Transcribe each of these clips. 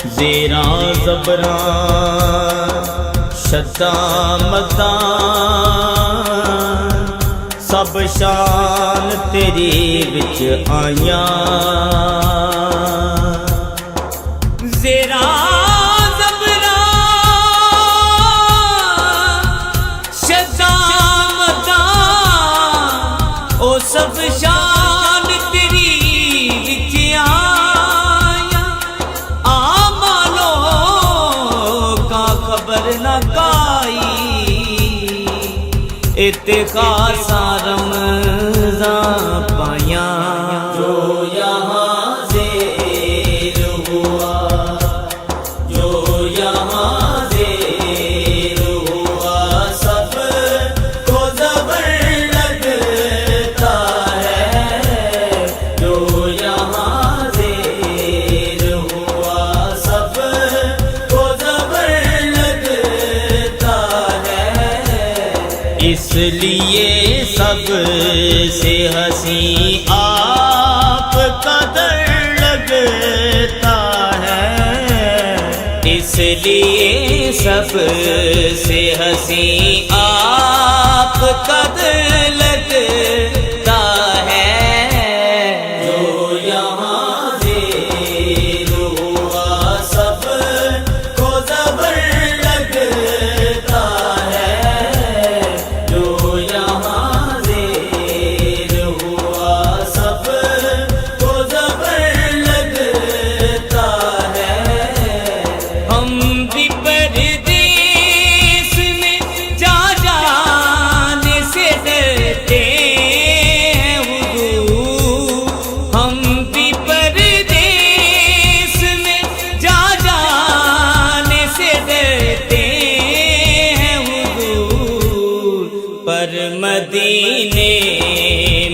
زیراں زبراں شداں مداں سب شان تیری وچ آیاں زیراں سب شان تیری وچ آیا آمالو کا خبر نہ کائی اتخاصا رمضان پائیاں جو یہاں زیر ہوا جو یہاں زیر ہوا سب کو زبر لگتا اس لیے سب سے حسین آپ کا در لگتا ہے اس لیے سب سے حسین آپ کا در لگتا ہے جو یہاں زیر ہوا سب کو زبر لگتا ہے پر مدینے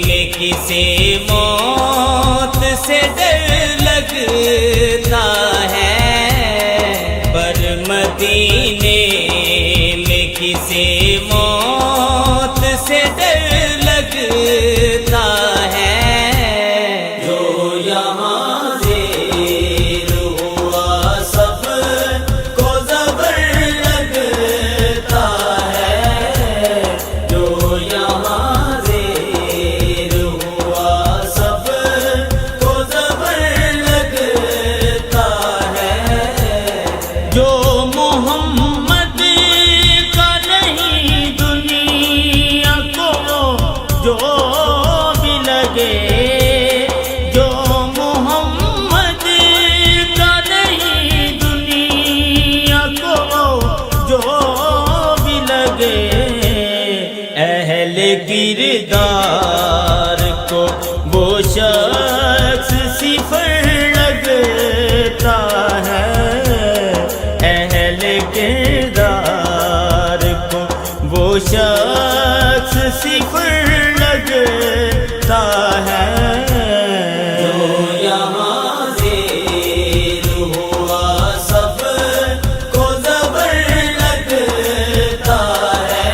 میں کسی موت سے ڈر لگتا ہے پر مدینے میں کسی موت سے ڈر لگتا ہے جو یہاں زیر ہوا سب کو زبر لگتا جو محمد کا نہیں دنیا کو جو بھی لگے جو محمد کا نہیں دنیا کو جو بھی لگے اہل کردار کو وہ شخص صفر لگتا ہے کردار کو وہ شخص صفر لگتا ہے جو یہاں زیر ہوا سب کو زبر لگتا ہے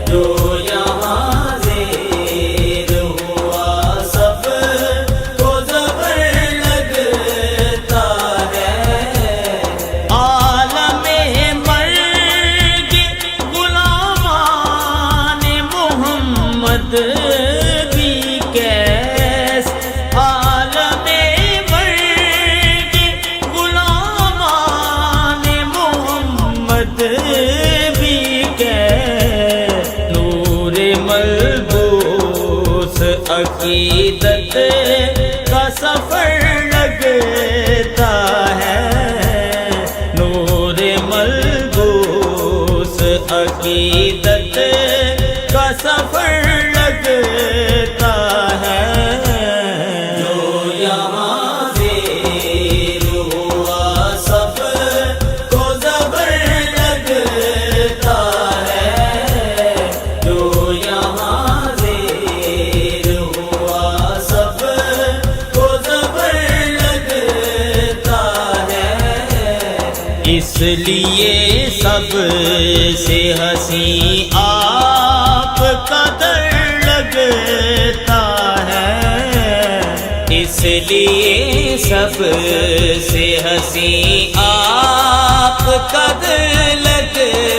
جو یہاں زیر ہوا سب کو زبر لگتا ہے بھی کیس عالم مرگ غلامان محمد بھی کیس نور ملبوس عقیدت کا سفر لگتا ہے نور ملبوس عقیدت کا سفر لگتا ہے جو یہاں زیر ہوا سب کو زبر لگتا ہے جو یہاں زیر ہوا سب کو زبر لگتا ہے اس لیے سب سے ہنسی آپ کا در لگتا ہے، اس لیے سب سے ہنسی آپ کا در لگتا ہے۔